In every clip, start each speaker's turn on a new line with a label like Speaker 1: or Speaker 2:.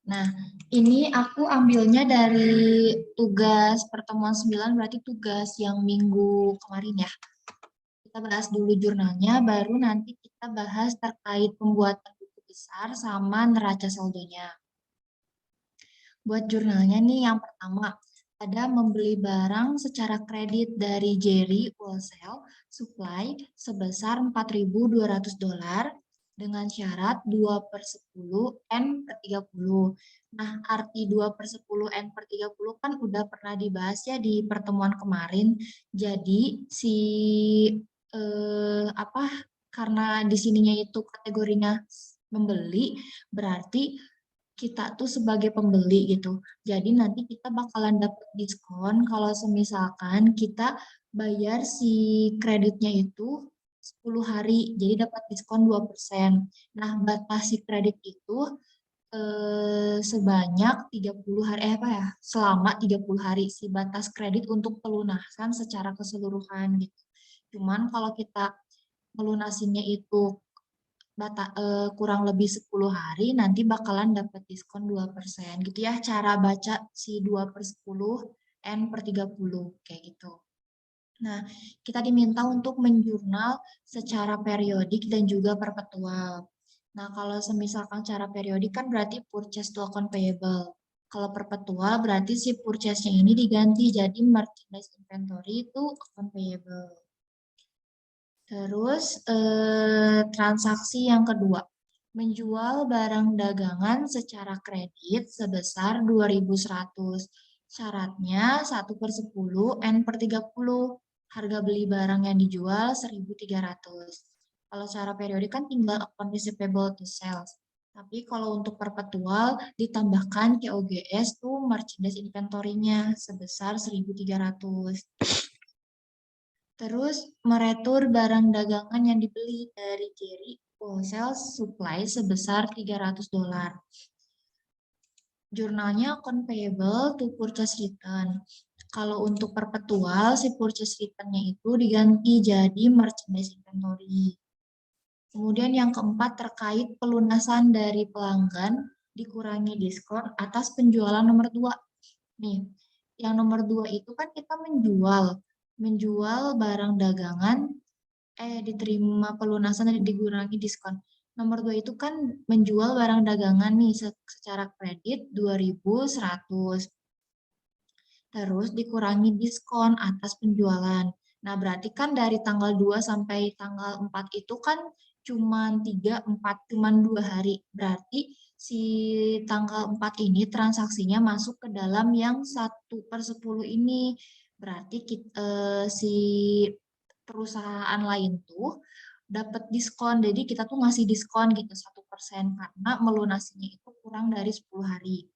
Speaker 1: Nah, ini aku ambilnya dari tugas pertemuan 9, berarti tugas yang minggu kemarin ya. Kita bahas dulu jurnalnya, baru nanti kita bahas terkait pembuatan buku besar sama neraca saldonya. Buat jurnalnya nih, yang pertama, ada membeli barang secara kredit dari Jerry Wholesale Supply sebesar $4.200 dengan syarat 2/10 N per 30. Nah, arti 2/10 N per 30 kan udah pernah dibahas ya di pertemuan kemarin. Jadi, apa, karena di sininya itu kategorinya membeli, berarti kita tuh sebagai pembeli gitu. Jadi nanti kita bakalan dapat diskon kalau semisalkan kita bayar si kreditnya itu 10 hari. Jadi dapat diskon 2%. Nah, batas si kredit itu sebanyak 30 hari, apa ya, selama 30 hari si batas kredit untuk pelunasan secara keseluruhan gitu. Cuman kalau kita melunasinya itu kurang lebih 10 hari, nanti bakalan dapat diskon 2% gitu ya, cara baca si 2/10 N per 30 kayak gitu. Nah, kita diminta untuk menjurnal secara periodik dan juga perpetual. Nah, kalau semisalkan cara periodik kan berarti purchase to account payable. Kalau perpetual berarti si purchase-nya ini diganti jadi merchandise inventory itu account payable. Terus transaksi yang kedua, menjual barang dagangan secara kredit sebesar 2.100. Syaratnya 1/10 N per 30. Harga beli barang yang dijual 1.300. Kalau secara periodik kan tinggal account receivable to sales. Tapi kalau untuk perpetual ditambahkan COGS tuh merchandise inventory-nya sebesar 1.300. Terus meretur barang dagangan yang dibeli dari Jerry Wholesale Supply sebesar $300. Jurnalnya account payable to purchase return. Kalau untuk perpetual, si purchase return-nya itu diganti jadi merchandise inventory. Kemudian yang keempat terkait pelunasan dari pelanggan dikurangi diskon atas penjualan nomor 2. Nih, yang nomor 2 itu kan kita menjual barang dagangan diterima pelunasan dan dikurangi diskon. Nomor 2 itu kan menjual barang dagangan nih secara kredit 2.100. Terus dikurangi diskon atas penjualan. Nah, berarti kan dari tanggal 2 sampai tanggal 4 itu kan cuman 3, 4, cuman 2 hari. Berarti si tanggal 4 ini transaksinya masuk ke dalam yang 1/10 ini. Berarti si perusahaan lain tuh dapat diskon. Jadi kita tuh ngasih diskon gitu 1% karena melunasinya itu kurang dari 10 hari.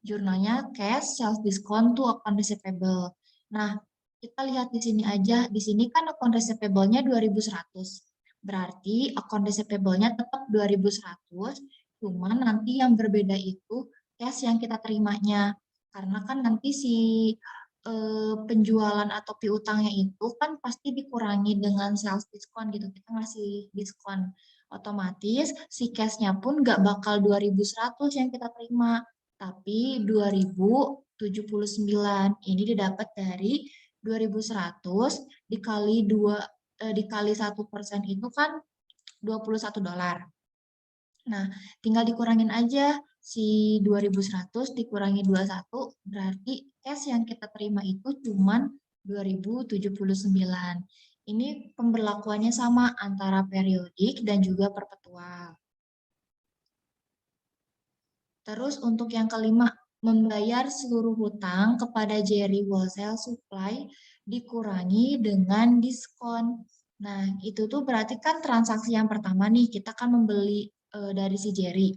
Speaker 1: Jurnalnya cash, sales discount to account receivable. Nah, kita lihat di sini aja. Di sini kan account receivable-nya 2.100. Berarti account receivable-nya tetap 2.100, cuman nanti yang berbeda itu cash yang kita terimanya. Karena kan nanti si penjualan atau piutangnya itu kan pasti dikurangi dengan sales diskon gitu. Kita ngasih diskon. Otomatis si cash-nya pun nggak bakal 2.100 yang kita terima, tapi 2.079. Ini didapat dari 2.100 dikali 1% itu kan $21. Nah, tinggal dikurangin aja si 2.100 dikurangi 21, berarti cash yang kita terima itu cuma 2.079. Ini pemberlakuannya sama antara periodik dan juga perpetual. Terus untuk yang kelima, membayar seluruh hutang kepada Jerry Wholesale Supply dikurangi dengan diskon. Nah, itu tuh berarti kan transaksi yang pertama nih, kita kan membeli dari si Jerry.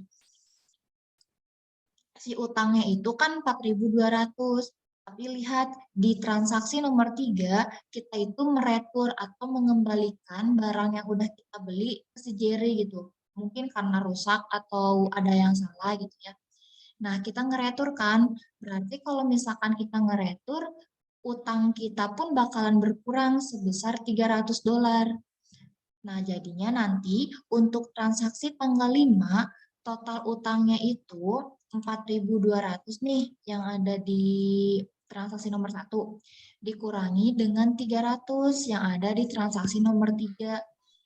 Speaker 1: Si utangnya itu kan 4.200. Tapi lihat di transaksi nomor 3, kita itu meretur atau mengembalikan barang yang udah kita beli ke si Jerry gitu. Mungkin karena rusak atau ada yang salah gitu ya. Nah, kita ngeretur kan, berarti kalau misalkan kita ngeretur, utang kita pun bakalan berkurang sebesar $300. Nah, jadinya nanti untuk transaksi tanggal 5, total utangnya itu 4.200 nih yang ada di transaksi nomor 1. Dikurangi dengan 300 yang ada di transaksi nomor 3.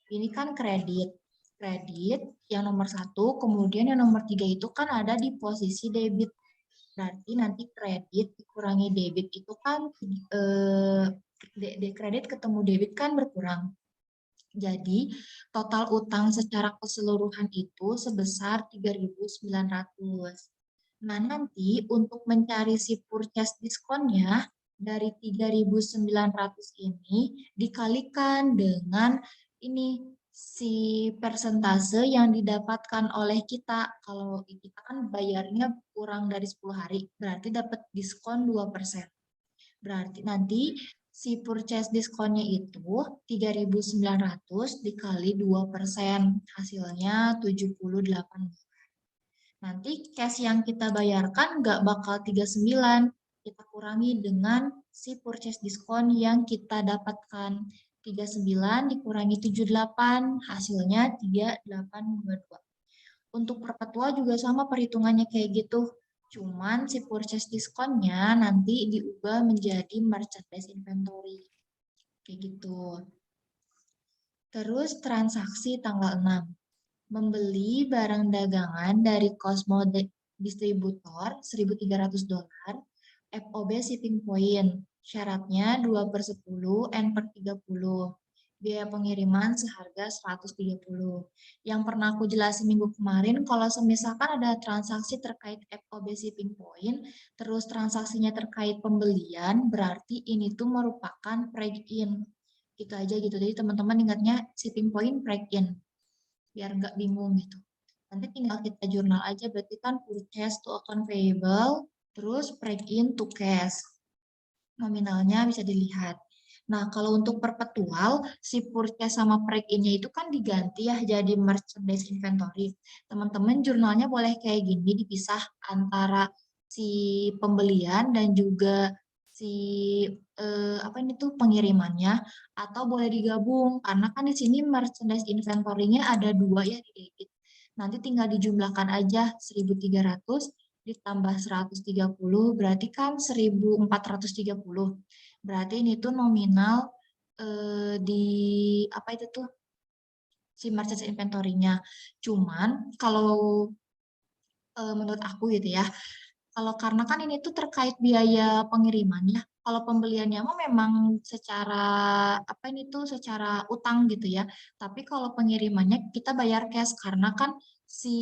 Speaker 1: Ini kan kredit. Kredit yang nomor 1, kemudian yang nomor 3 itu kan ada di posisi debit. Berarti nanti kredit dikurangi debit itu kan kredit ketemu debit kan berkurang. Jadi, total utang secara keseluruhan itu sebesar 3.900. Nah, nanti untuk mencari si purchase diskonnya dari 3.900 ini dikalikan dengan ini si persentase yang didapatkan oleh kita. Kalau kita kan bayarnya kurang dari 10 hari, berarti dapat diskon 2%. Berarti nanti si purchase diskonnya itu 3.900 dikali 2%, hasilnya 78. Nanti cash yang kita bayarkan nggak bakal 39, kita kurangi dengan si purchase diskon yang kita dapatkan. 39 dikurangi 78, hasilnya 3822. Untuk perpetual juga sama perhitungannya kayak gitu. Cuman si purchase diskonnya nanti diubah menjadi merchandise inventory. Kayak gitu. Terus transaksi tanggal 6. Membeli barang dagangan dari Cosmo Distributor $1.300, FOB shipping point. Syaratnya 2/10 N/30. Biaya pengiriman seharga 130. Yang pernah aku jelasin minggu kemarin, kalau misalkan ada transaksi terkait FOB shipping point, terus transaksinya terkait pembelian, berarti ini tuh merupakan break-in. Gitu aja gitu. Jadi teman-teman ingatnya shipping point break-in. Biar nggak bingung gitu. Nanti tinggal kita jurnal aja, berarti kan purchase to account payable, terus break-in to cash. Nominalnya bisa dilihat. Nah, kalau untuk perpetual, si purchase sama break-in-nya itu kan diganti ya jadi merchandise inventory. Teman-teman jurnalnya boleh kayak gini, dipisah antara si pembelian dan juga si apa ini tuh pengirimannya, atau boleh digabung karena kan di sini merchandise inventory-nya ada 2 ya di debit. Nanti tinggal dijumlahkan aja 1.300 ditambah 130 berarti kan 1.430. Berarti ini tuh nominal di apa itu tuh si merchandise inventory-nya. Cuman kalau menurut aku gitu ya, kalau karena kan ini tuh terkait biaya pengirimannya. Kalau pembeliannya mah memang secara apa ini tuh secara utang gitu ya. Tapi kalau pengirimannya kita bayar cash karena kan si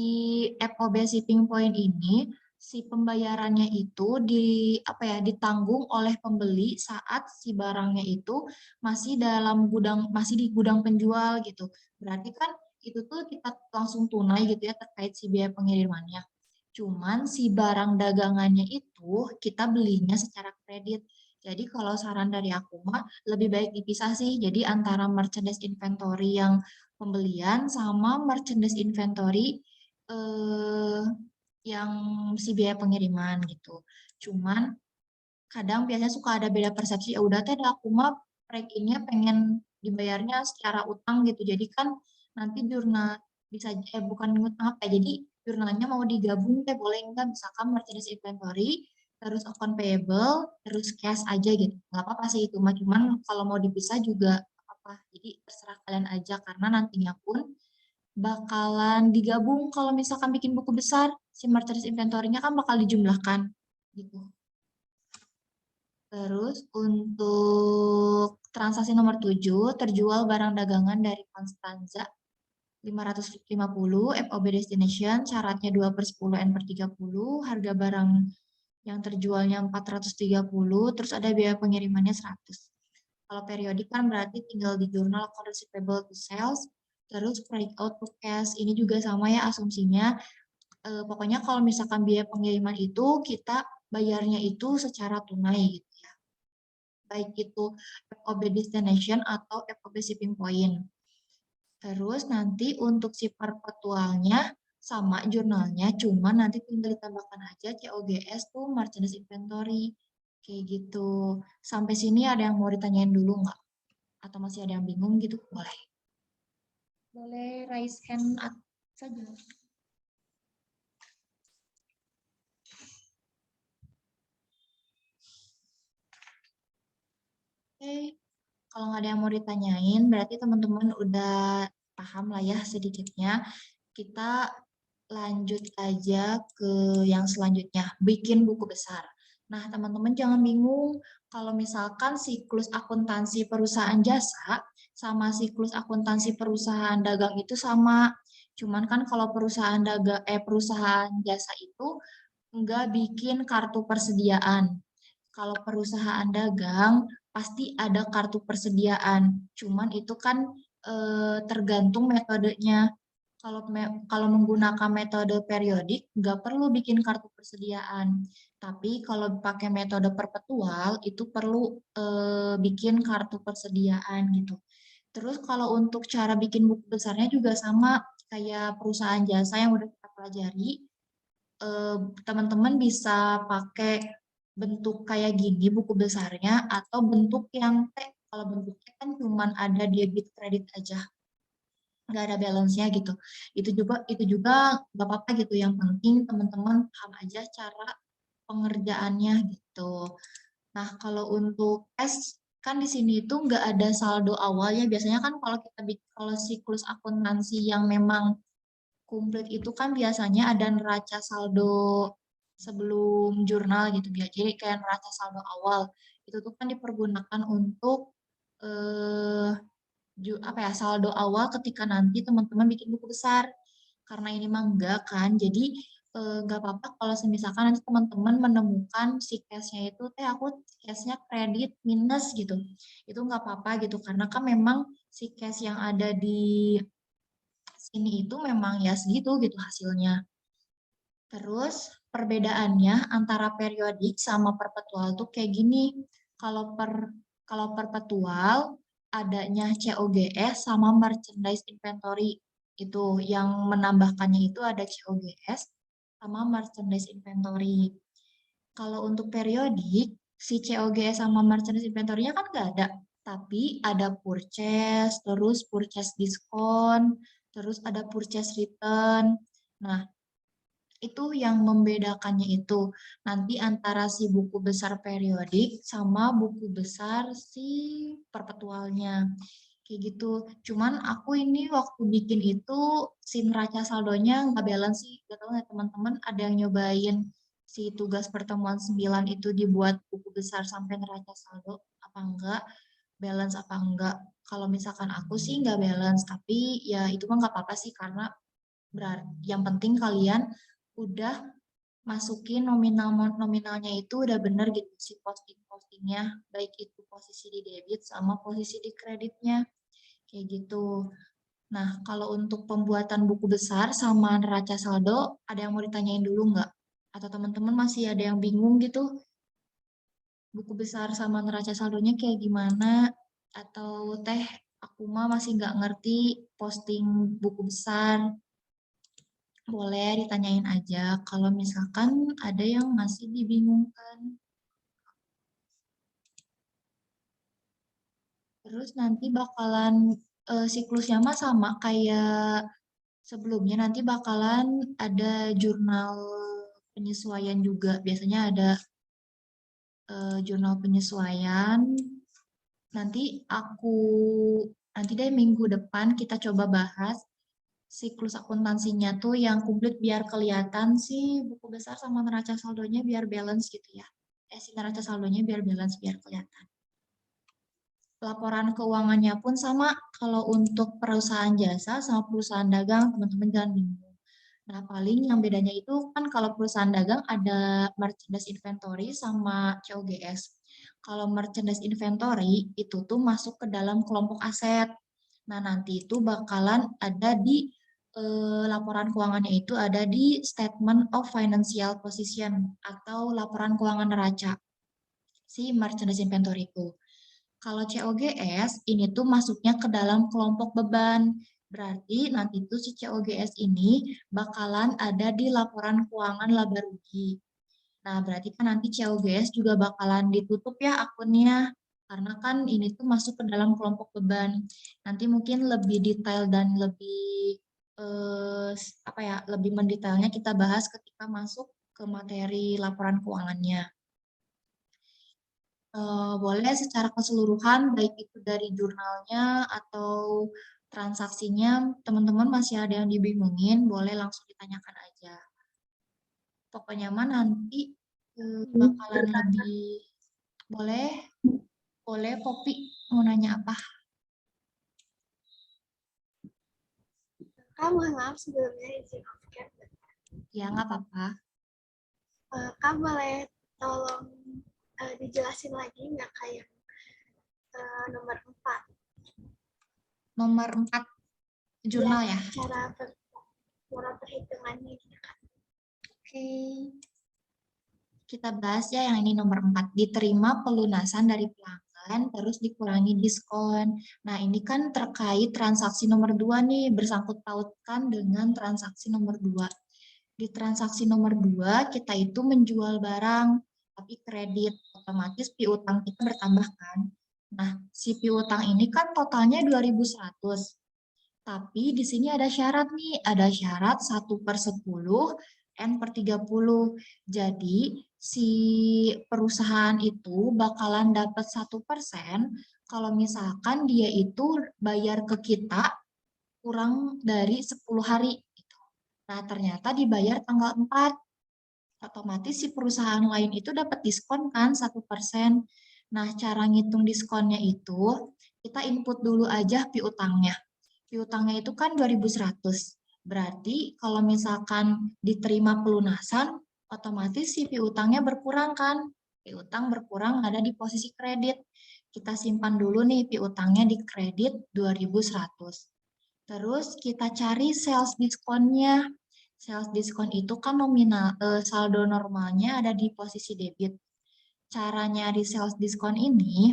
Speaker 1: FOB shipping point ini si pembayarannya itu di apa ya ditanggung oleh pembeli saat si barangnya itu masih dalam gudang masih di gudang penjual gitu. Berarti kan itu tuh kita langsung tunai gitu ya terkait si biaya pengirimannya. Cuman si barang dagangannya itu kita belinya secara kredit. Jadi kalau saran dari aku mah lebih baik dipisah sih. Jadi antara merchandise inventory yang pembelian sama merchandise inventory eh, yang si biaya pengiriman gitu. Cuman kadang biasanya suka ada beda persepsi. Ya udah teh aku mah break-in-nya pengen dibayarnya secara utang gitu. Jadi kan nanti jurnal bisa bukan ngutang apa ya. Jadi jurnalnya mau digabung teh boleh enggak misalkan merchandise inventory terus account payable terus cash aja gitu. Nggak apa-apa sih itu mah cuman kalau mau dipisah juga apa. Jadi terserah kalian aja karena nantinya pun bakalan digabung kalau misalkan bikin buku besar si merchandise inventory-nya kan bakal dijumlahkan gitu. Terus untuk transaksi nomor 7, terjual barang dagangan dari Konstanza 550 FOB destination, syaratnya 2/10 N/30, harga barang yang terjualnya 430, terus ada biaya pengirimannya 100. Kalau periodik kan berarti tinggal di jurnal account receivable to sales, terus breakout to cash, ini juga sama ya asumsinya. Pokoknya kalau misalkan biaya pengiriman itu kita bayarnya itu secara tunai gitu ya. Baik itu FOB destination atau FOB shipping point. Terus nanti untuk si perpetualnya sama jurnalnya, cuma nanti tinggal ditambahkan aja COGS tuh merchandise inventory. Kayak gitu. Sampai sini ada yang mau ditanyain dulu nggak? Atau masih ada yang bingung gitu? Boleh. Boleh raise hand saja. Kalau nggak ada yang mau ditanyain, berarti teman-teman udah paham lah ya sedikitnya. Kita lanjut aja ke yang selanjutnya, bikin buku besar. Nah, teman-teman jangan bingung kalau misalkan siklus akuntansi perusahaan jasa sama siklus akuntansi perusahaan dagang itu sama. Cuman kan kalau perusahaan jasa itu nggak bikin kartu persediaan. Kalau perusahaan dagang pasti ada kartu persediaan. Cuman itu kan tergantung metodenya. Kalau menggunakan metode periodik nggak perlu bikin kartu persediaan. Tapi kalau pakai metode perpetual itu perlu bikin kartu persediaan gitu. Terus kalau untuk cara bikin buku besarnya juga sama kayak perusahaan jasa yang udah kita pelajari. Teman-teman bisa pakai bentuk kayak gini buku besarnya atau bentuk yang T. Kalau bentuknya kan cuma ada debit kredit aja, nggak ada balance-nya gitu. Itu juga nggak apa-apa gitu. Yang penting teman-teman paham aja cara pengerjaannya gitu. Nah, kalau untuk S kan di sini itu nggak ada saldo awalnya. Biasanya kan kalau siklus akuntansi yang memang komplit itu kan biasanya ada neraca saldo sebelum jurnal gitu. Jadi kayak neraca saldo awal. Itu tuh kan dipergunakan untuk eh, apa ya, saldo awal ketika nanti teman-teman bikin buku besar. Karena ini mah enggak kan, jadi nggak apa-apa kalau misalkan nanti teman-teman menemukan si case-nya itu, aku case-nya kredit minus gitu. Itu nggak apa-apa gitu, karena kan memang si case yang ada di sini itu memang ya segitu gitu hasilnya. Terus perbedaannya antara periodik sama perpetual tuh kayak gini. Kalau kalau perpetual adanya COGS sama merchandise inventory. Itu yang menambahkannya itu ada COGS sama merchandise inventory. Kalau untuk periodik, si COGS sama merchandise inventory-nya kan nggak ada. Tapi ada purchase, terus purchase diskon, terus ada purchase return. Nah, itu yang membedakannya itu nanti antara si buku besar periodik sama buku besar si perpetualnya. Kayak gitu. Cuman aku ini waktu bikin itu si neraca saldonya nggak balance sih. Gak tahu ya teman-teman ada yang nyobain si tugas pertemuan 9 itu dibuat buku besar sampai neraca saldo apa enggak, balance apa enggak. Kalau misalkan aku sih nggak balance, tapi ya itu mah nggak apa-apa sih karena berarti yang penting kalian udah masukin nominalnya itu udah bener gitu si postingnya, baik itu posisi di debit sama posisi di kreditnya kayak gitu. Nah, kalau untuk pembuatan buku besar sama neraca saldo, ada yang mau ditanyain dulu nggak? Atau teman-teman masih ada yang bingung gitu? Buku besar sama neraca saldonya kayak gimana? Atau aku mah masih nggak ngerti posting buku besar. Boleh ditanyain aja kalau misalkan ada yang masih dibingungkan. Terus nanti bakalan siklusnya mah sama kayak sebelumnya, nanti bakalan ada jurnal penyesuaian juga. Biasanya ada jurnal penyesuaian. Nanti aku nanti deh minggu depan kita coba bahas siklus akuntansinya tuh yang komplit biar kelihatan sih buku besar sama neraca saldonya biar balance gitu ya. Si neraca saldonya biar balance biar kelihatan. Laporan keuangannya pun sama kalau untuk perusahaan jasa sama perusahaan dagang, teman-teman jangan bingung. Nah, paling yang bedanya itu kan kalau perusahaan dagang ada merchandise inventory sama COGS. Kalau merchandise inventory itu tuh masuk ke dalam kelompok aset. Nah, nanti itu bakalan ada di laporan keuangannya itu ada di Statement of Financial Position atau laporan keuangan neraca si merchandise inventory itu. Kalau COGS ini tuh masuknya ke dalam kelompok beban. Berarti nanti tuh si COGS ini bakalan ada di laporan keuangan laba rugi. Nah, berarti kan nanti COGS juga bakalan ditutup ya akunnya. Karena kan ini tuh masuk ke dalam kelompok beban. Nanti mungkin lebih detail dan lebih apa ya, lebih mendetailnya kita bahas ketika masuk ke materi laporan keuangannya. boleh secara keseluruhan, baik itu dari jurnalnya atau transaksinya, teman-teman masih ada yang dibingungin, boleh langsung ditanyakan aja. Pokoknya mah nanti bakalan lebih, boleh Poppy mau nanya apa?
Speaker 2: Kak, mohon maaf sebelumnya izin off-cam.
Speaker 1: Ya, nggak apa-apa.
Speaker 2: Kak, boleh tolong dijelasin lagi nggak kayak nomor 4?
Speaker 1: Nomor 4, jurnal ya?
Speaker 2: Cara perhitungannya gitu, Kak.
Speaker 1: Oke. Kita bahas ya yang ini nomor 4. Diterima pelunasan dari pelanggan, terus dikurangi diskon. Nah, ini kan terkait transaksi nomor 2 nih, bersangkut pautkan dengan transaksi nomor 2. Di transaksi nomor 2, kita itu menjual barang, tapi kredit. Otomatis piutang kita bertambah kan. Nah, si piutang ini kan totalnya 2.100. Tapi di sini ada syarat nih, ada syarat 1/10 N/30. Jadi si perusahaan itu bakalan dapat 1% kalau misalkan dia itu bayar ke kita kurang dari 10 hari. Nah, ternyata dibayar tanggal 4. Otomatis si perusahaan lain itu dapat diskon kan 1%. Nah, cara ngitung diskonnya itu, kita input dulu aja piutangnya. Piutangnya itu kan 2.100. Berarti kalau misalkan diterima pelunasan, otomatis si piutangnya berkurang kan? Piutang berkurang ada di posisi kredit. Kita simpan dulu nih piutangnya di kredit 2.100. Terus kita cari sales diskonnya. Sales diskon itu kan nominal, saldo normalnya ada di posisi debit. Caranya di sales diskon ini,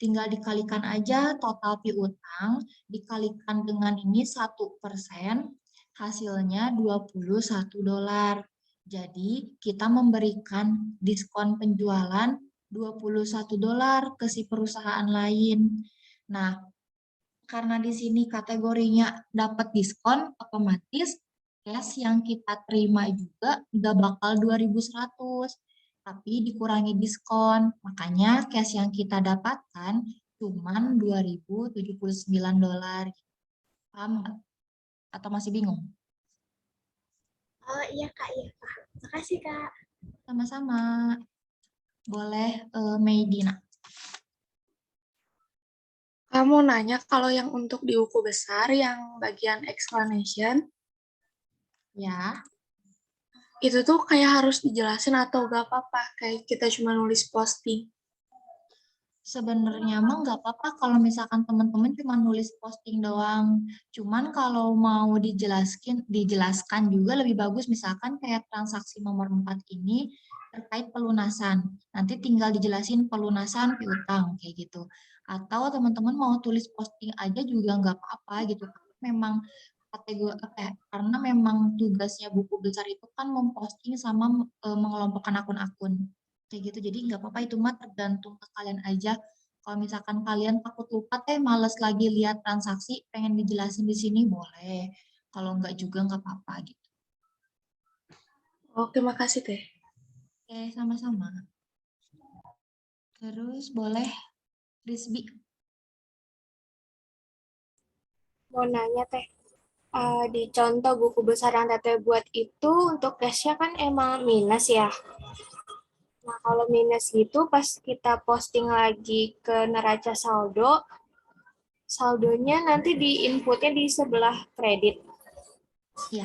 Speaker 1: tinggal dikalikan aja total piutang, dikalikan dengan ini 1%, hasilnya $21. Jadi, kita memberikan diskon penjualan $21 ke si perusahaan lain. Nah, karena di sini kategorinya dapat diskon, otomatis cash yang kita terima juga nggak bakal 2.100, tapi dikurangi diskon. Makanya cash yang kita dapatkan cuman $2.079. Paham nggak? Atau masih bingung?
Speaker 2: Oh iya Kak, iya Kak. Makasih Kak.
Speaker 1: Sama-sama. Boleh, Meidina.
Speaker 3: Kamu nanya kalau yang untuk di buku besar, yang bagian explanation,
Speaker 1: Ya.
Speaker 3: itu tuh kayak harus dijelasin atau gak apa-apa, kayak kita cuma nulis posting.
Speaker 1: Sebenarnya mah nggak apa-apa kalau misalkan teman-teman cuma nulis posting doang. Cuman kalau mau dijelaskan juga lebih bagus misalkan kayak transaksi nomor 4 ini terkait pelunasan. Nanti tinggal dijelasin pelunasan piutang kayak gitu. Atau teman-teman mau tulis posting aja juga nggak apa-apa gitu. Memang kategori karena memang tugasnya buku besar itu kan memposting sama mengelompokkan akun-akun kayak gitu. Jadi nggak apa-apa, itu mah tergantung ke kalian aja. Kalau misalkan kalian takut lupa males lagi lihat transaksi, pengen dijelasin di sini boleh. Kalau nggak juga nggak apa-apa gitu.
Speaker 3: Oke, makasih Teh.
Speaker 1: Oke, sama-sama. Terus boleh Rizbi.
Speaker 2: Mau nanya Teh, di contoh buku besar yang Teteh buat itu untuk cashnya kan emang minus ya. Nah kalau minus gitu pas kita posting lagi ke neraca saldo, saldonya nanti di inputnya di sebelah kredit.
Speaker 1: Ya,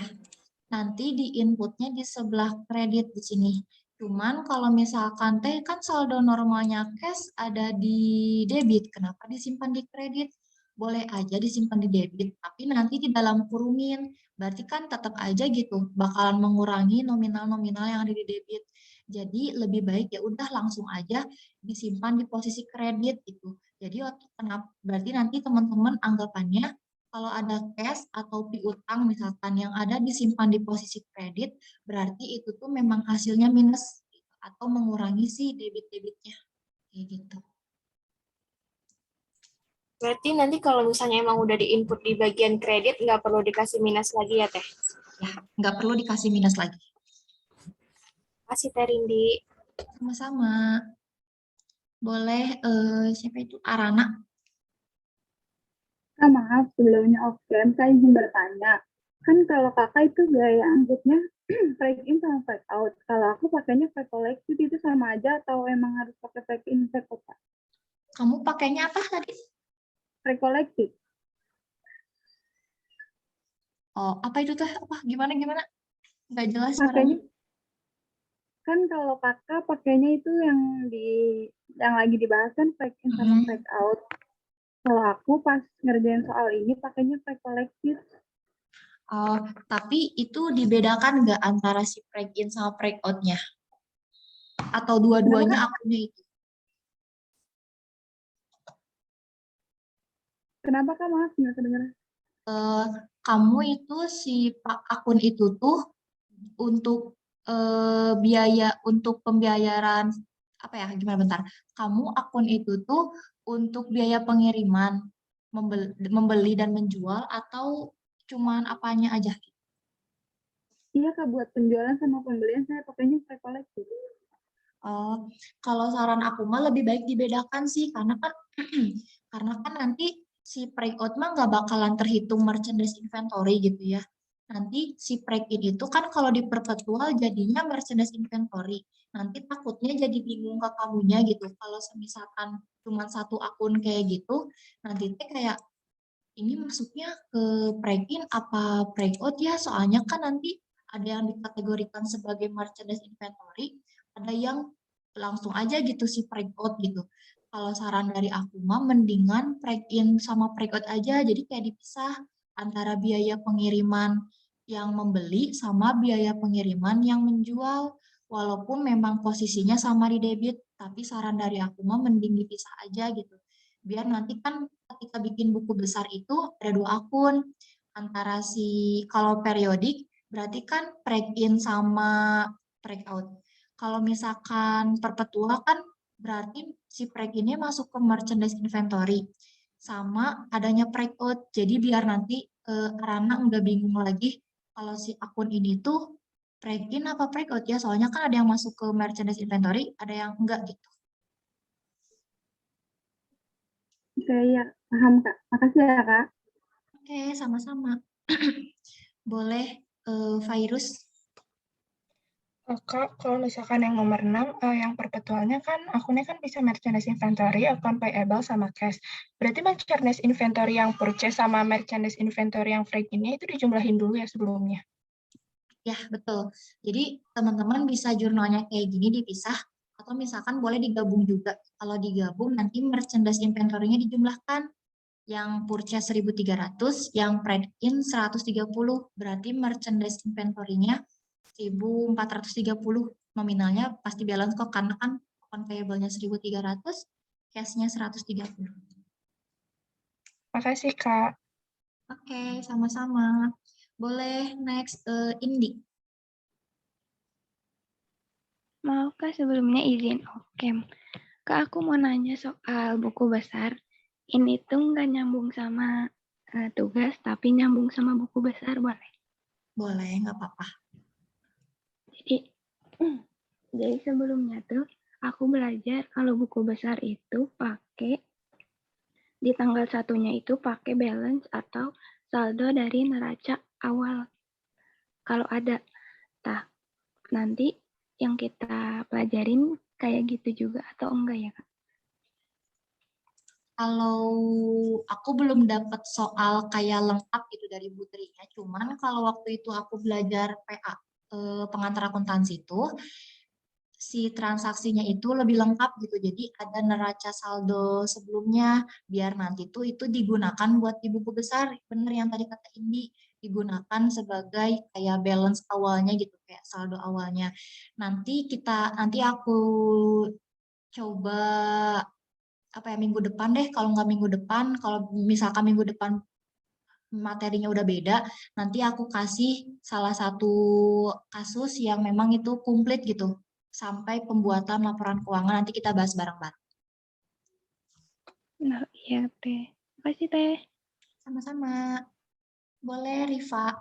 Speaker 1: nanti di inputnya di sebelah kredit di sini. Cuman kalau misalkan kan saldo normalnya cash ada di debit, kenapa disimpan di kredit? Boleh aja disimpan di debit, tapi nanti di dalam kurungin. Berarti kan tetap aja gitu, bakalan mengurangi nominal-nominal yang ada di debit. Jadi lebih baik ya udah langsung aja disimpan di posisi kredit gitu. Jadi berarti nanti teman-teman anggapannya kalau ada cash atau piutang misalkan yang ada disimpan di posisi kredit, berarti itu tuh memang hasilnya minus gitu, atau mengurangi si debit-debitnya kayak gitu.
Speaker 2: Berarti nanti kalau misalnya emang udah di input di bagian kredit, nggak perlu dikasih minus lagi ya Teh?
Speaker 1: Ya, nggak perlu dikasih minus lagi.
Speaker 2: Kasih Teh Rindi.
Speaker 1: Sama-sama. Boleh, siapa itu? Arana.
Speaker 4: Maaf, sebelumnya off-cam saya izin bertanya. Kan kalau kakak itu gaya angkutnya break in sama break out. Kalau aku pakainya break collected itu sama aja atau emang harus pakai break in, break out?
Speaker 1: Kamu pakainya apa tadi?
Speaker 4: Break collected.
Speaker 1: Oh, apa itu tuh? Apa? Gimana? Nggak jelas
Speaker 4: Pakainya
Speaker 1: suaranya.
Speaker 4: kan kalau kakak pakainya itu yang lagi dibahas kan break in sama
Speaker 1: Mm-mm.
Speaker 4: break out. Kalau aku pas ngerjain soal ini pakainya break collected.
Speaker 1: Oh, tapi itu dibedakan nggak antara si break in sama break out-nya? Atau
Speaker 4: Kenapa
Speaker 1: dua-duanya
Speaker 4: kak?
Speaker 1: akunnya itu?
Speaker 4: Kenapa kak? Maaf nggak kedengeran.
Speaker 1: Eh, kamu itu si akun itu tuh untuk biaya untuk pembayaran apa ya? Gimana bentar? Kamu akun itu tuh untuk biaya pengiriman, membeli dan menjual atau cuman apanya aja?
Speaker 4: Iya kak, buat penjualan sama pembelian saya pakainya break collected.
Speaker 1: Oh, kalau saran aku mah lebih baik dibedakan sih, karena kan karena kan nanti si breakout mah nggak bakalan terhitung merchandise inventory gitu ya. Nanti si break-in itu kan kalau di perpetual jadinya merchandise inventory. Nanti takutnya jadi bingung ke kamunya gitu. Kalau misalkan cuma satu akun kayak gitu, nanti teh kayak ini masuknya ke break-in apa breakout ya? Soalnya kan nanti ada yang dikategorikan sebagai merchandise inventory, ada yang langsung aja gitu si breakout gitu. Kalau saran dari aku mah mendingan break-in sama breakout aja, jadi kayak dipisah antara biaya pengiriman yang membeli sama biaya pengiriman yang menjual. Walaupun memang posisinya sama di debit, tapi saran dari aku mah mending dipisah aja gitu. Biar nanti kan ketika bikin buku besar itu ada dua akun. Antara si, kalau periodik berarti kan break in sama break out. Kalau misalkan perpetual kan berarti si break innya masuk ke merchandise inventory. Sama adanya break out. Jadi biar nanti Rana nggak bingung lagi kalau si akun ini tuh break in apa break out ya. Soalnya kan ada yang masuk ke merchandise inventory, ada yang enggak gitu.
Speaker 4: Saya paham kak. Makasih ya kak.
Speaker 1: Oke, sama-sama. Boleh, Virus.
Speaker 3: Kak, kalau misalkan yang nomor 6, yang perpetualnya kan akunnya kan bisa merchandise inventory, account payable, sama cash. Berarti merchandise inventory yang purchase sama merchandise inventory yang break ini itu dijumlahin dulu ya sebelumnya.
Speaker 1: Ya, betul. Jadi teman-teman bisa jurnalnya kayak gini dipisah, atau misalkan boleh digabung juga. Kalau digabung nanti merchandise inventory-nya dijumlahkan. Yang purchase 1.300, yang trade-in 130. Berarti merchandise inventory-nya 1.430. Nominalnya pasti balance kok, karena kan account payable-nya 1.300, cash-nya 130.
Speaker 3: Makasih, Kak.
Speaker 1: Oke, sama-sama. Boleh next, Indi.
Speaker 5: Maaf Kak, sebelumnya izin oke. Kak, aku mau nanya soal buku besar. Ini tuh nggak nyambung sama tugas, tapi nyambung sama buku besar, boleh?
Speaker 1: Boleh, nggak apa-apa.
Speaker 5: Jadi, jadi sebelumnya tuh aku belajar kalau buku besar itu pakai di tanggal satunya itu pakai balance atau saldo dari neraca awal. Kalau ada, nah nanti yang kita pelajarin kayak gitu juga atau enggak ya Kak?
Speaker 1: Kalau aku belum dapat soal kayak lengkap gitu dari Bu Trinya, cuman kalau waktu itu aku belajar PA, pengantar akuntansi itu, si transaksinya itu lebih lengkap gitu. Jadi ada neraca saldo sebelumnya, biar nanti tuh itu digunakan buat di buku besar. Bener yang tadi kata Indi, digunakan sebagai kayak balance awalnya gitu, kayak saldo awalnya. Nanti aku coba apa ya minggu depan deh, kalau nggak minggu depan, kalau misalkan minggu depan materinya udah beda, nanti aku kasih salah satu kasus yang memang itu komplit gitu sampai pembuatan laporan keuangan, nanti kita bahas bareng-bareng.
Speaker 5: Nah, iya Teh. Makasih Teh.
Speaker 1: Sama-sama. Boleh, Riva.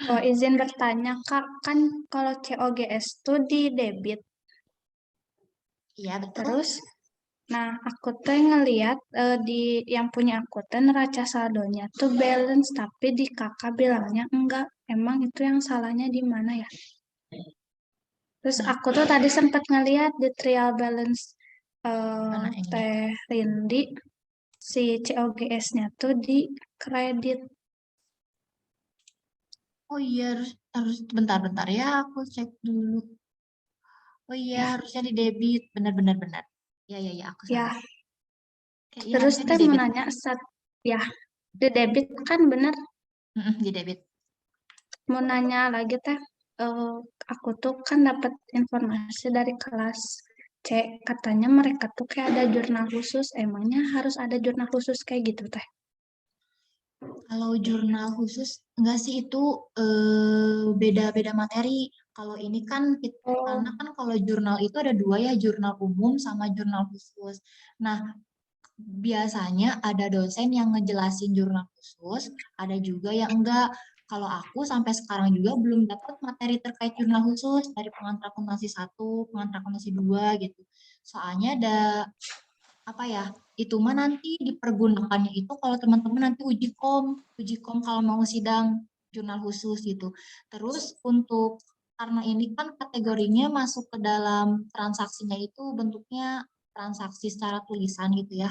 Speaker 6: Oh, izin bertanya, Kak, kan kalau COGS itu di debit.
Speaker 1: Iya, betul.
Speaker 6: Terus, nah aku tuh ngeliat di yang punya aku tuh neraca saldonya tuh balance, tapi di kakak bilangnya enggak. Emang itu yang salahnya di mana ya? Terus aku tuh tadi sempat ngeliat di trial balance
Speaker 1: Mana yang ini?
Speaker 6: Teh Rindi, si COGS-nya tuh di kredit.
Speaker 1: Oh iya, harus bentar-bentar ya, aku cek dulu. Oh iya,
Speaker 6: Ya,
Speaker 1: harusnya di debit. Benar-benar benar. Ya, ya, ya, aku
Speaker 6: ya.
Speaker 1: salah. Oke, iya,
Speaker 6: Terus
Speaker 1: harusnya di
Speaker 6: teh mau
Speaker 1: debit.
Speaker 6: nanya ya, di debit kan bener.
Speaker 1: Di debit.
Speaker 6: Mau nanya lagi teh, eh, aku tuh kan dapat informasi dari kelas C, katanya mereka tuh kayak ada jurnal khusus. Emangnya harus ada jurnal khusus kayak gitu teh?
Speaker 1: Kalau jurnal khusus, enggak sih itu beda-beda materi. Kalau ini kan,
Speaker 6: Oh,
Speaker 1: karena kan kalau jurnal itu ada dua ya, jurnal umum sama jurnal khusus. Nah, biasanya ada dosen yang ngejelasin jurnal khusus, ada juga yang enggak. Kalau aku sampai sekarang juga belum dapat materi terkait jurnal khusus dari pengantar akuntansi 1, pengantar akuntansi 2 gitu. Soalnya ada apa ya, itu mah nanti dipergunakannya itu kalau teman-teman nanti uji kom kalau mau sidang jurnal khusus gitu. Terus untuk karena ini kan kategorinya masuk ke dalam transaksinya itu bentuknya transaksi secara tulisan gitu ya.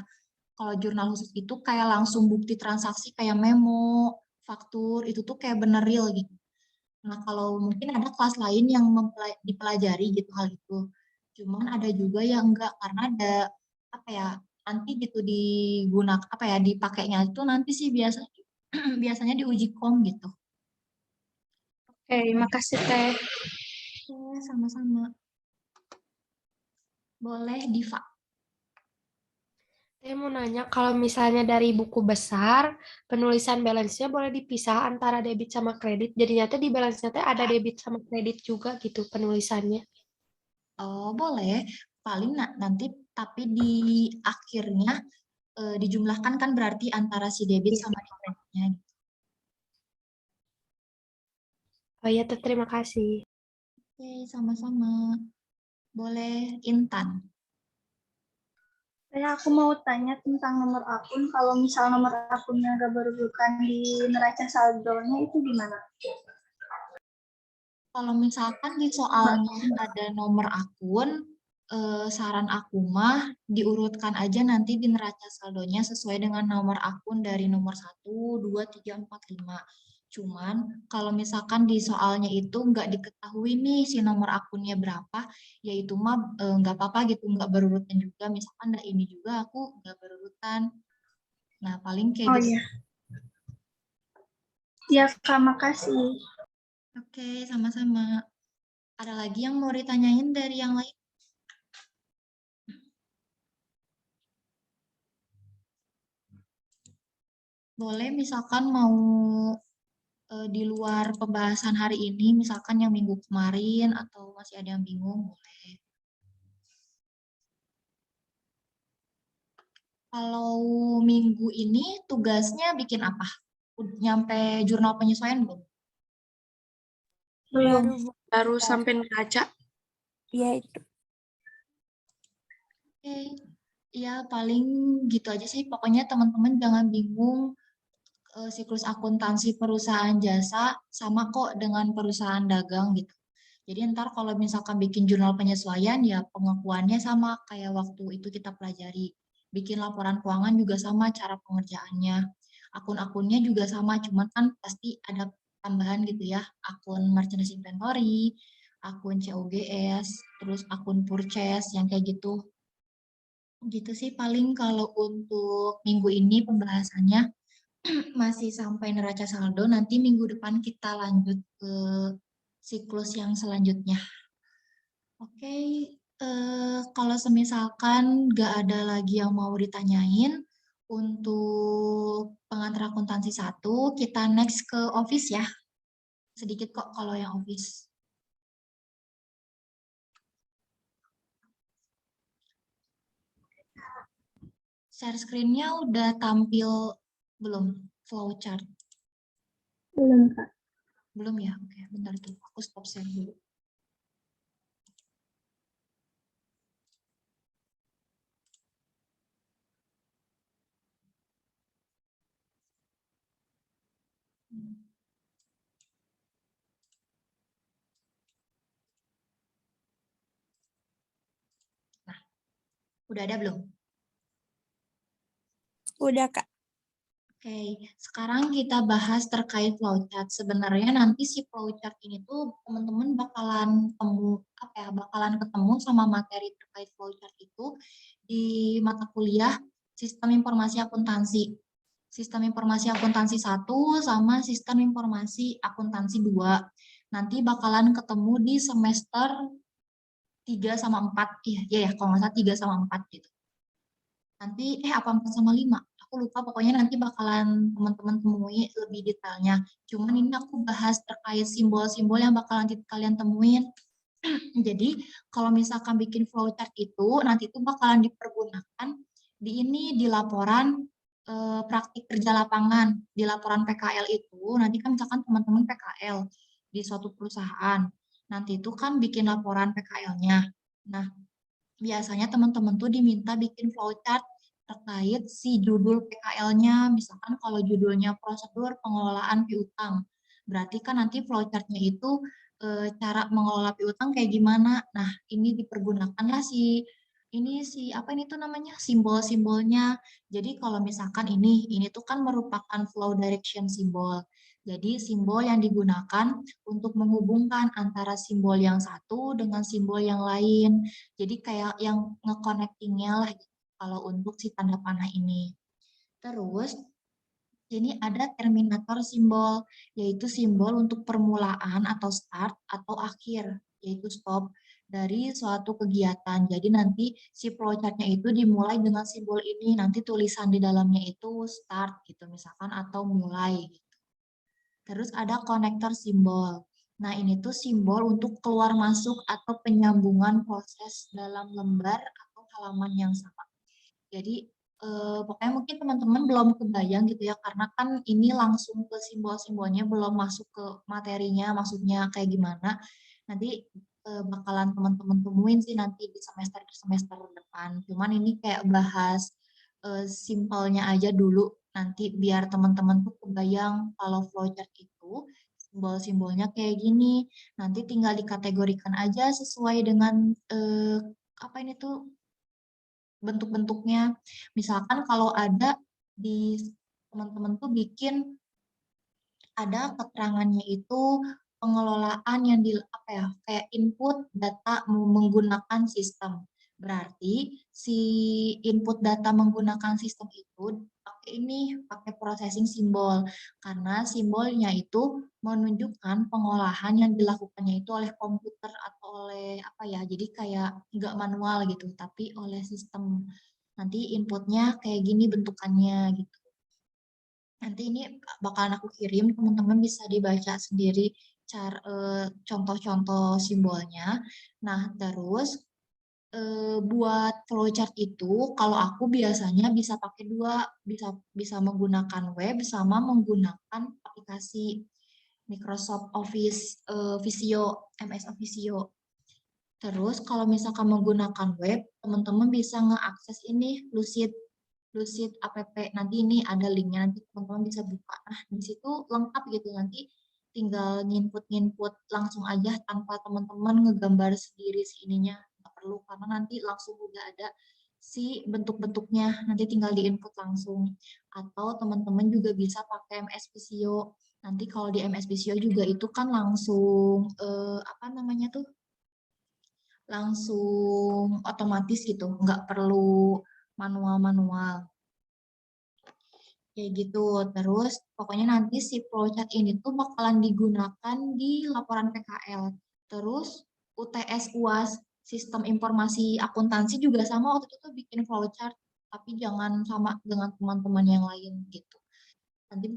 Speaker 1: Kalau jurnal khusus itu kayak langsung bukti transaksi kayak memo, faktur, itu tuh kayak bener real gitu. Nah, kalau mungkin ada kelas lain yang dipelajari gitu hal itu. Cuman ada juga yang enggak karena ada apa ya, nanti gitu digunakan apa ya, dipakainya itu nanti sih biasanya biasanya di uji kom gitu.
Speaker 6: oke, makasih teh.
Speaker 1: Oke, sama-sama. Boleh Diva.
Speaker 2: Saya mau nanya kalau misalnya dari buku besar, penulisan balance-nya boleh dipisah antara debit sama kredit. Jadinya tuh di balance-nya tuh ada debit sama kredit juga gitu penulisannya.
Speaker 1: Oh, boleh. Paling nanti tapi di akhirnya dijumlahkan kan berarti antara si debit
Speaker 2: Iya.
Speaker 1: sama di kreditnya.
Speaker 2: Oh iya, Teh, terima kasih.
Speaker 1: Oke, sama-sama. Boleh Intan.
Speaker 5: Aku mau tanya tentang nomor akun. Kalau misal nomor akunnya nggak berurutan di neraca saldonya itu gimana?
Speaker 1: Kalau misalkan di soalnya ada nomor akun, saran aku mah diurutkan aja nanti di neraca saldonya sesuai dengan nomor akun dari nomor 1, 2, 3, 4, 5. Cuman kalau misalkan di soalnya itu nggak diketahui nih si nomor akunnya berapa, ya itu mah nggak apa-apa gitu, nggak berurutan juga. Misalkan ada ini juga aku nggak berurutan. Nah, paling kayak
Speaker 5: Oh
Speaker 1: gitu.
Speaker 5: iya, ya Kak, makasih.
Speaker 1: Oke, sama-sama. Ada lagi yang mau ditanyain dari yang lain? Boleh misalkan mau di luar pembahasan hari ini, misalkan yang minggu kemarin atau masih ada yang bingung, boleh. Kalau minggu ini tugasnya bikin apa? Nyampe jurnal penyesuaian belum?
Speaker 5: Belum.
Speaker 2: Baru sampai neraca.
Speaker 5: Iya itu.
Speaker 1: Oke, ya paling gitu aja sih. Pokoknya teman-teman jangan bingung, siklus akuntansi perusahaan jasa sama kok dengan perusahaan dagang gitu. Jadi ntar kalau misalkan bikin jurnal penyesuaian ya pengakuannya sama kayak waktu itu kita pelajari. Bikin laporan keuangan juga sama cara pengerjaannya. Akun-akunnya juga sama, cuman kan pasti ada tambahan gitu ya. Akun merchandise inventory, akun COGS, terus akun purchase yang kayak gitu. Gitu sih paling kalau untuk minggu ini pembahasannya masih sampai neraca saldo. Nanti minggu depan kita lanjut ke siklus yang selanjutnya. Oke, kalau semisalkan nggak ada lagi yang mau ditanyain, untuk pengantar akuntansi 1, kita next ke office ya. Sedikit kok kalau yang office. Share screen-nya udah tampil belum? Flowchart.
Speaker 4: Belum, Kak.
Speaker 1: Belum ya? Oke, bentar tuh. Aku stop share dulu. Udah ada belum?
Speaker 2: Udah, Kak.
Speaker 1: Oke, sekarang kita bahas terkait flowchart. Sebenarnya nanti si flowchart ini tuh teman-teman bakalan ketemu sama materi terkait flowchart itu di mata kuliah Sistem Informasi Akuntansi. Sistem Informasi Akuntansi 1 sama Sistem Informasi Akuntansi 2. Nanti bakalan ketemu di semester 3 sama 4. Iya, kalau nggak salah 3 sama 4 gitu. Nanti, apa 4 sama 5? Aku lupa, pokoknya nanti bakalan teman-teman temui lebih detailnya. Cuman ini aku bahas terkait simbol-simbol yang bakalan kalian temuin. Jadi, kalau misalkan bikin flowchart itu, nanti itu bakalan dipergunakan di laporan praktik kerja lapangan. Di laporan PKL itu, nanti kan misalkan teman-teman PKL di suatu perusahaan. Nanti itu kan bikin laporan PKL-nya. Nah, biasanya teman-teman tuh diminta bikin flowchart terkait si judul PKL-nya. Misalkan kalau judulnya prosedur pengelolaan piutang, berarti kan nanti flowchart-nya itu cara mengelola piutang kayak gimana. Nah, ini dipergunakanlah apa ini tuh namanya, simbol-simbolnya. Jadi kalau misalkan ini tuh kan merupakan flow direction symbol. Jadi simbol yang digunakan untuk menghubungkan antara simbol yang satu dengan simbol yang lain. Jadi kayak yang nge-connecting-nya lah gitu, kalau untuk si tanda panah ini. Terus, ini ada terminator simbol, yaitu simbol untuk permulaan atau start atau akhir, yaitu stop dari suatu kegiatan. Jadi nanti si flowchart-nya itu dimulai dengan simbol ini, nanti tulisan di dalamnya itu start gitu misalkan atau mulai gitu. Terus ada konektor simbol. Nah, ini tuh simbol untuk keluar masuk atau penyambungan proses dalam lembar atau halaman yang sama. Jadi, pokoknya mungkin teman-teman belum kebayang gitu ya, karena kan ini langsung ke simbol-simbolnya, belum masuk ke materinya, maksudnya kayak gimana. Nanti bakalan teman-teman temuin sih nanti di semester depan. Cuman ini kayak bahas simpelnya aja dulu, nanti biar teman-teman tuh kebayang kalau flowchart itu simbol-simbolnya kayak gini. Nanti tinggal dikategorikan aja sesuai dengan apa ini tuh bentuk-bentuknya. Misalkan kalau ada di teman-teman tuh bikin ada keterangannya itu pengelolaan yang kayak input data menggunakan sistem. Berarti si input data menggunakan sistem itu pakai processing simbol, karena simbolnya itu menunjukkan pengolahan yang dilakukannya itu oleh komputer atau oleh jadi kayak nggak manual gitu, tapi oleh sistem. Nanti inputnya kayak gini bentukannya gitu. Nanti ini bakalan aku kirim, teman-teman bisa dibaca sendiri contoh-contoh simbolnya. Nah, terus buat flowchart itu, kalau aku biasanya bisa pakai dua, bisa menggunakan web sama menggunakan aplikasi Microsoft Office Visio, MS Officio. Terus kalau misalkan menggunakan web, teman-teman bisa ngeakses ini Lucid app. Nanti ini ada linknya, nanti teman-teman bisa buka. Nah, di situ lengkap gitu, nanti tinggal nginput langsung aja tanpa teman-teman ngegambar sendiri si ininya. Nggak perlu, karena nanti langsung udah ada si bentuk-bentuknya, nanti tinggal diinput langsung. Atau teman-teman juga bisa pakai MS Visio. Nanti kalau di MS Visio juga itu kan langsung langsung otomatis gitu, nggak perlu manual-manual. Kayak gitu. Terus pokoknya nanti si flowchart ini tuh bakalan digunakan di laporan PKL. Terus UTS UAS Sistem Informasi Akuntansi juga sama, waktu itu tuh bikin flowchart, tapi jangan sama dengan teman-teman yang lain gitu. Nanti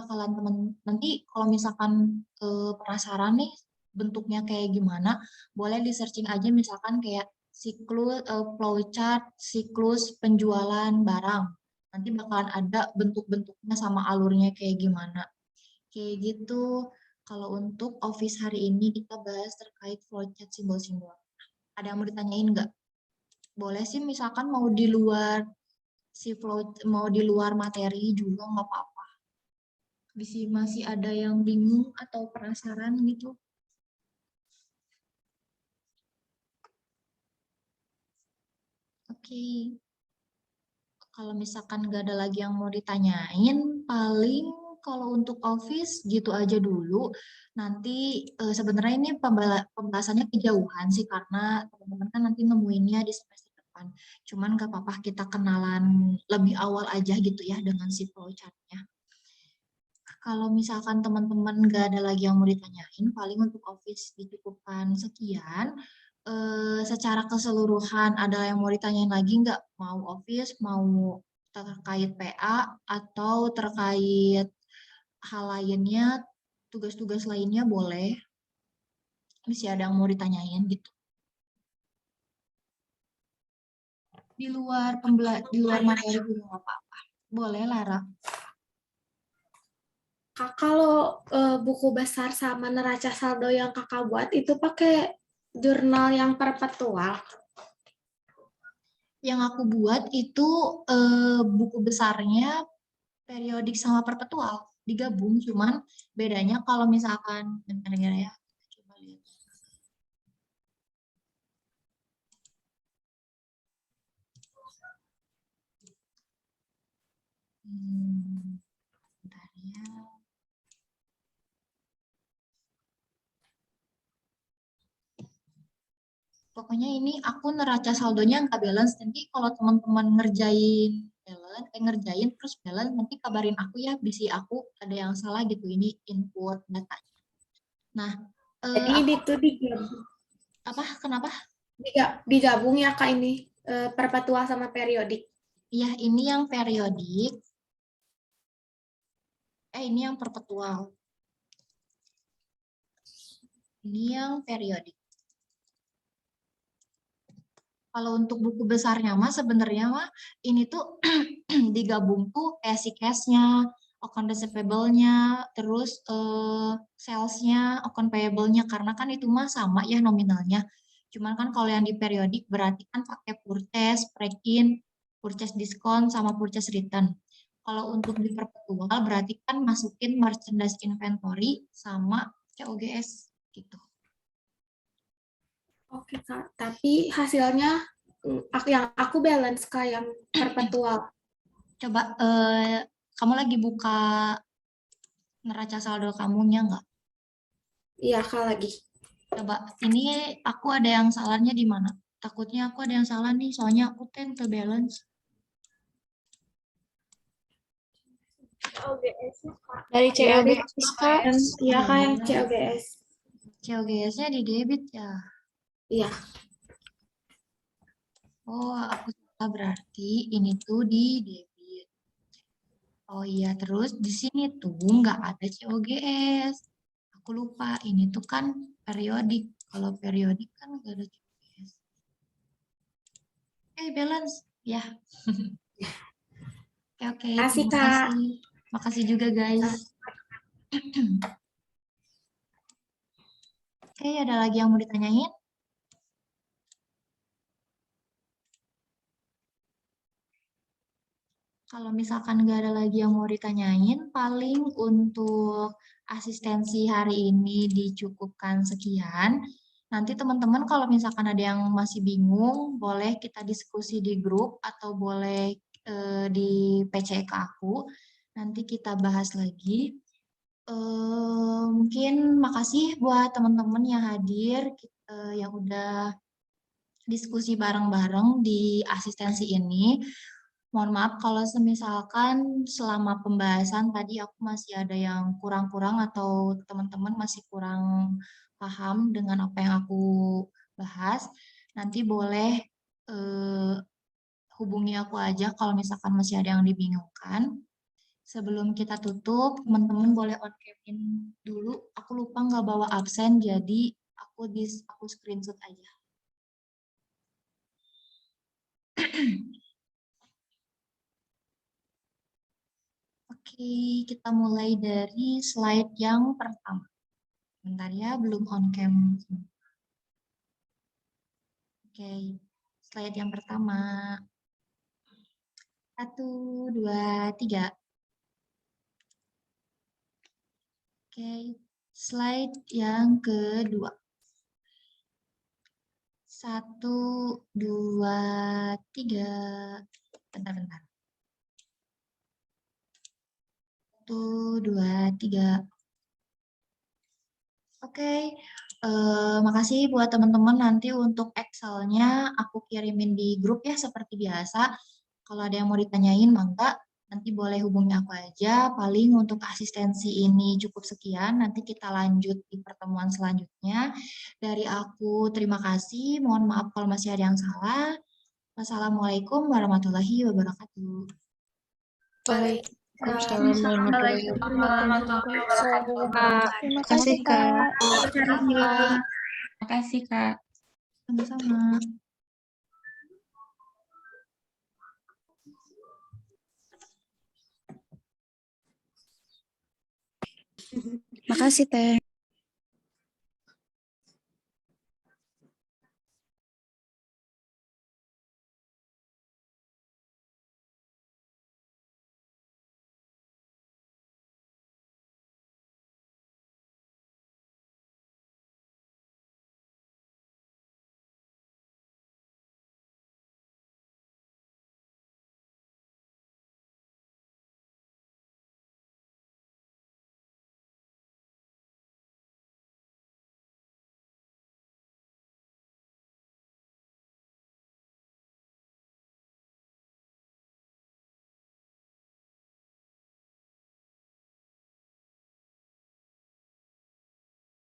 Speaker 1: kalau misalkan penasaran nih bentuknya kayak gimana, boleh di searching aja misalkan kayak siklus flowchart siklus penjualan barang. Nanti bakalan ada bentuk-bentuknya sama alurnya kayak gimana. Kayak gitu. Kalau untuk Office hari ini kita bahas terkait flowchart simbol-simbol. Ada yang mau ditanyain nggak? Boleh sih misalkan mau di luar mau di luar materi juga nggak apa-apa. Masih ada yang bingung atau penasaran gitu. Oke. Kalau misalkan nggak ada lagi yang mau ditanyain, paling kalau untuk Office gitu aja dulu. Nanti sebenarnya ini pembahasannya kejauhan sih karena teman-teman kan nanti nemuinnya di semester depan. Cuman nggak apa-apa kita kenalan lebih awal aja gitu ya dengan si flowchart-nya. Kalau misalkan teman-teman nggak ada lagi yang mau ditanyain, paling untuk Office dicukupkan sekian. Secara keseluruhan ada yang mau ditanyain lagi nggak? Mau Office, mau terkait PA, atau terkait hal lainnya, tugas-tugas lainnya boleh. Masih ada yang mau ditanyain gitu. Di luar materi juga nggak apa-apa. Boleh, Lara.
Speaker 2: Kak, kalau buku besar sama neraca saldo yang kakak buat itu pakai jurnal yang perpetual.
Speaker 1: Yang aku buat itu buku besarnya periodik sama perpetual digabung, cuman bedanya kalau misalkan bentar ya, coba lihat. Bentar ya. Pokoknya ini aku neraca saldonya nggak balance. Nanti kalau teman-teman ngerjain terus balance, nanti kabarin aku ya, bisi aku ada yang salah gitu ini input datanya. Nah,
Speaker 2: Jadi itu digabung.
Speaker 1: apa? Kenapa?
Speaker 2: Digabung ya Kak ini perpetual sama periodik.
Speaker 1: Iya, ini yang periodik. Ini yang perpetual. Ini yang periodik. Kalau untuk buku besarnya mah sebenarnya mah ini tuh digabung tuh si cash-nya, account receivable-nya, terus sales-nya, account payable-nya, karena kan itu mah sama ya nominalnya. Cuman kan kalau yang di periodik berarti kan pakai purchase, break-in, purchase discount, sama purchase return. Kalau untuk di perpetual berarti kan masukin merchandise inventory sama COGS gitu.
Speaker 2: Oke Kak, tapi hasilnya yang aku balance Kak yang perpetual.
Speaker 1: Coba kamu lagi buka neraca saldo kamunya nggak?
Speaker 2: Iya Kak lagi.
Speaker 1: Coba, ini aku ada yang salahnya di mana? Takutnya aku ada yang salah nih, soalnya aku ke balance.
Speaker 2: Dari
Speaker 1: Iya,
Speaker 2: COGS Kak, iya Kak yang
Speaker 1: iya.
Speaker 2: COGS.
Speaker 1: COGS-nya di debit ya?
Speaker 2: Iya.
Speaker 1: Oh, aku salah berarti ini tuh di debit. Oh iya, terus di sini tuh nggak ada COGS. Aku lupa, ini tuh kan periodik. Kalau periodik kan nggak ada COGS. Balance. Ya. Oke,
Speaker 2: Kasih
Speaker 1: terima
Speaker 2: Kak.
Speaker 1: kasih. Makasih juga guys. Oke, ada lagi yang mau ditanyain? Kalau misalkan nggak ada lagi yang mau ditanyain, paling untuk asistensi hari ini dicukupkan sekian. Nanti teman-teman kalau misalkan ada yang masih bingung, boleh kita diskusi di grup atau boleh di PC ke aku. Nanti kita bahas lagi. Mungkin makasih buat teman-teman yang hadir, yang udah diskusi bareng-bareng di asistensi ini. Mohon maaf kalau semisalkan selama pembahasan tadi aku masih ada yang kurang-kurang atau teman-teman masih kurang paham dengan apa yang aku bahas. Nanti boleh hubungi aku aja kalau misalkan masih ada yang dibingungkan. Sebelum kita tutup, teman-teman boleh on cam-in dulu. Aku lupa nggak bawa absen, jadi aku screenshot aja. Oke, kita mulai dari slide yang pertama. Bentar ya, belum on cam. Oke, slide yang pertama. 1, 2, 3. Oke, slide yang kedua. 1, 2, 3. Bentar-bentar. 1, 2, 3. Oke, makasih buat teman-teman. Nanti untuk Excel-nya aku kirimin di grup ya seperti biasa. Kalau ada yang mau ditanyain, mangga. Nanti boleh hubungi aku aja. Paling untuk asistensi ini cukup sekian. Nanti kita lanjut di pertemuan selanjutnya. Dari aku terima kasih. Mohon maaf kalau masih ada yang salah. Wassalamualaikum warahmatullahi wabarakatuh.
Speaker 6: Waalaikumsalam warahmatullahi wabarakatuh. Kak.
Speaker 5: Terima
Speaker 6: Kasih, Kak.
Speaker 3: Terima kasih, Kak.
Speaker 1: Sama-sama.
Speaker 5: Makasih, Teh.